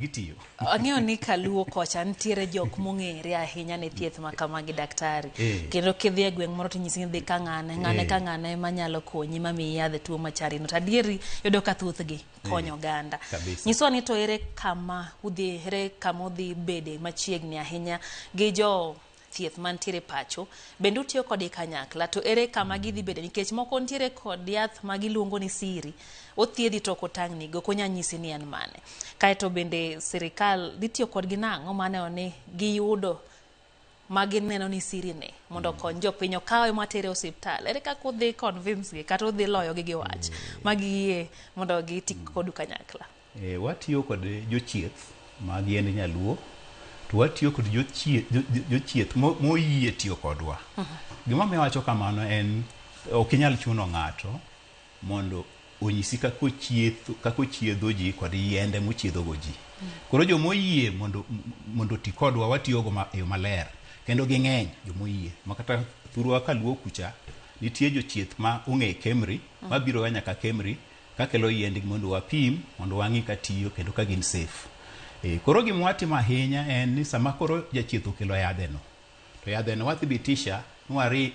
gitiyo. Ang'eyo ni kaluo kocha nitiere jok mong'ere ahinya ne thieth ma kama gi daktari. Kendo kidhi e gweng' moro to nyisi ni dhi ka ng'ane manyalo konyi mamiyi yadhe tuo machari no. Tadieri yudo ka thuthgi konyo oganda. Nyiswa ni to ere kama udhi bede machiegni ahinya gi jo thieth mantiere pacho, bende utiyo kod kanyakla, to ere kama gidhi bede, nikech moko ntiere kod yath ma giluongo ni siri, othiedhi to kotang'ni go konya nyisi ni en mane. Kaeto bende sirikal dhi tiyo kodgi nang'o maneno ni giyudo ma gineno ni siri ne mondo kony jopiny okawe matere osiptal. Ere kaka udhi convince gi kata udhi loyo gi wach ma giyie mondo giti kodu kanyakla? Watiyo kod jochieth ma gin nyaluo, to watiyo kod jochieth moyie tiyo kodwa. Gima me wacho kamano en ok inyal chuno ng'ato mondo onyisi kako chiedho ji kod yiende mochiedho go ji. Koro jomoyie mondo ti kodwa watiyo go e yo maler, kendo ging'eny jomoyie. Makata thurwa kaluo kucha nitie jochieth ma ong'e Kemri, mabiro nyaka Kemri kakelo yiendgi mondo wapim, mondo wang'i ka tiyo kendo ka gin safe. Koro gima watimo ahinya en ni sama koro jachieth okelo yadheno, to yadheno wathibitisha,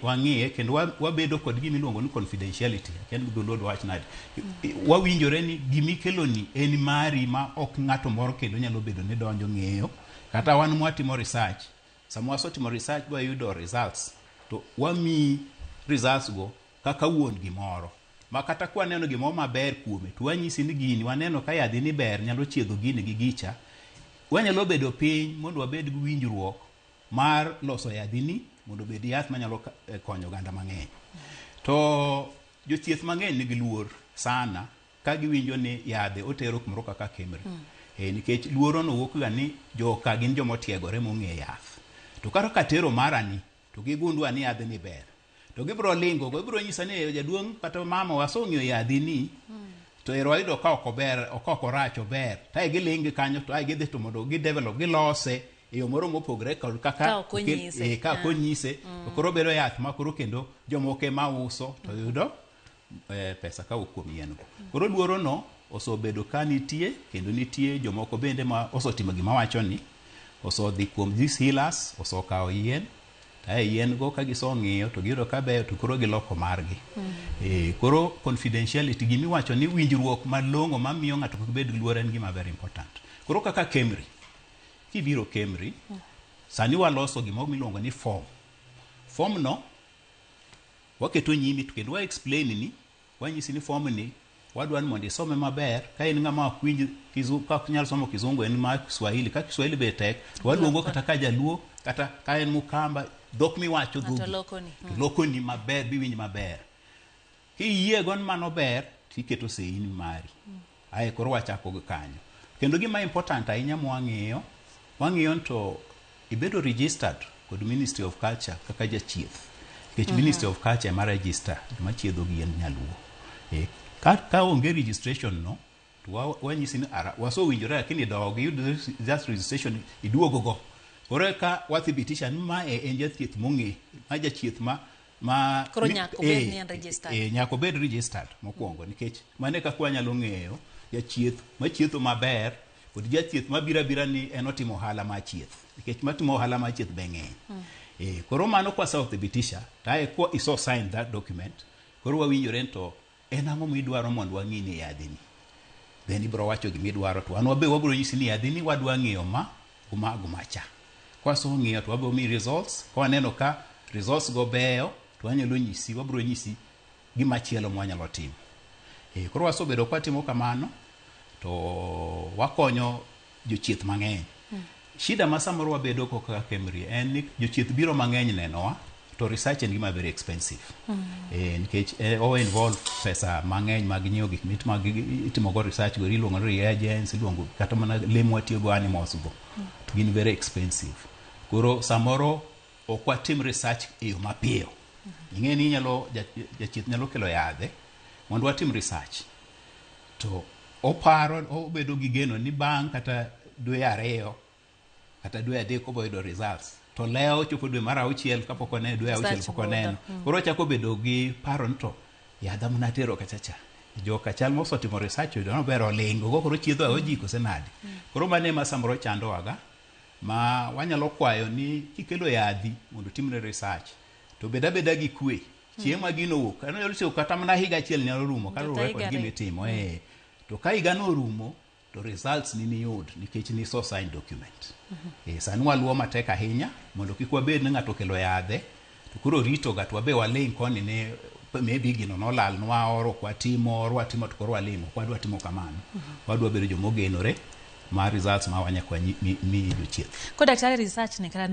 wang'iye kendo wabedo kod gima iluongo ni confidentiality. Kendo dholuo wach nade, wawinjore ni gimikelo ni en mari ma ok ng'ato moro kendo nyalo bedo ni donjo ng'eyo. Kata wan mwatimo research, sama wasotimo research wayudo results, to wami results go kaka wuon gimoro. Ma kata kwa neno gimoro maber kuome, to wanyisi ni gini waneno ka yadhi ni ber nyalo chiedho gini gi gicha. Wanyalo bedo piny mondo wabed gi winjruok mar loso yadhini mondo bed yath manyalo konyo oganda mang'eny. To jochieth mang'eny nigi luor sana ka giwinjo ni yadhe otero kumoro kaka Kemri. Nikech luoro no wuok ga ni joka gin jomotiegore mong'e yath. To karo katero marani to gigundwa ni yadhe ni ber, to gibro lingo go, gibro nyisa ni jaduong' kata mama wasong'yo yadhini, to ero wayudo ka ok ober, ok orach ober. Ta gilingi kanyo to ai gidhi to mondo gidevelop, gilose e yo moro mopogre kod kaka ka konyise. Koro bedo yath ma koro kendo jomoke ma uso to yudo pesa ka kuom yien go. Koro luoro no osebedo ka nitie, kendo nitie jomoko bende ma osotimo gima wacho ni osodhi kuom these healers, osokawo yien, yien go ka gisong'iyo to giyudo ka beyo, to koro giloko margi. Koro confidentiality, gimi wacho ni winjruok malong'o mamiyo ng'ato kik bed gi luor en gima very important. Koro kaka Kemri, kibiro Kemri, sani waloso gima miluongo ni form. Form no waketo nyimi to kendo wa explain ni, wanyisi ni form ni wadwa ni mondo isome maber. Ka in ng'ama ok winj kizungu, ka nyalo somo kizungu, en ma Kiswahili. Ka Kiswahili be tek, to waluongo kata ka jaluo, kata ka en Mukamba, dhok miwacho dhugi lokoni maber, biwinj maber. Kiyie gon mano ber, tiketo seini mari. Koro wachako go kanyo. Kendo gima important ahinya wang'iyo to ibedo registered kod Ministry of Culture kaka jachieth. Nikech Ministry of Culture ma register ma chiedho gi en nyaluo. Ka onge registration no, to wanyisi ni waso winjore, lakini dog yud just registration iduogo go. Koro ka wathibitisha ni ma en jachieth mong'e, ma jachieth ma koro nyako bed ni registered. Nyako bed registered mokwongo, nikech mane kaka wanyalo ng'eyo jachieth machietho maber kod jachieth mabira ni en otimo ohala ma chieth. Nikech matimo ohala ma chieth be ng'eny. Koro mano kwa sa othibitisha, tae kwa iso sign that document, koro wawinjore to en ang'o midwaro mondo wang'i ni yadhini. Then ibro wacho gimidwaro, to an wabe wabro nyisi ni yadhini wadwa ng'iyo ma gumacha. Kwa so ng'iyo to wabro mi results, kwa neno ka results go beyo, to wanyalo nyisi, wabro nyisi gimachielo mwanyalo timo. Koro wasobedo kwa timo kamano, to wakonyo jochieth mang'eny. Shida ma samoro wabedo ko kaka Kemri en ni jochieth biro mang'eny nenowa, to research en gima very expensive. Nikech o involve pesa mang'eny mag nyiewo gik itimo go research go, iluongo ni reagents, iluongo kata mana lemo watiyo go, animals go, to gin very expensive. Koro samoro ok watim research e yo mapiyo. Ing'e ni jachieth nyalo kelo yadhe mondo watim research, to oparo, obedo gi geno ni bang' kata dwe 2 kata dwe 3 oboyudo results, to leo chopo dwe mar 6 kapok one dwe 6 pok oneno. Koro chako bedo gi paro to yadha munatero kachacha joka chal mosotimo research oyudo nobero lingo go koro chiedho oji kose nadi. Koro mane ma samoro chandowaga ma wanyalo kwayo ni kikelo yadhi mondo timne research to beda gi kwe chiema gino wuok ano nyalo tiyo kata mana higa achiel nyalo rumo ka rumo kod gima itimo to ka higa no rumo to results ni yud nikech ni so signed document. Sani waluwo matek ahinya mondo kik wabed ni ng'ato kelo yadhe to koro rito ga to wabe waling koni ne maybe gino nolal nwa oro kwa timo to koro walimo kwadwa timo kamano. Wadwa bedo jomogenore ma results ma wanya kwa mi jochieth. Ko daktari research ne kala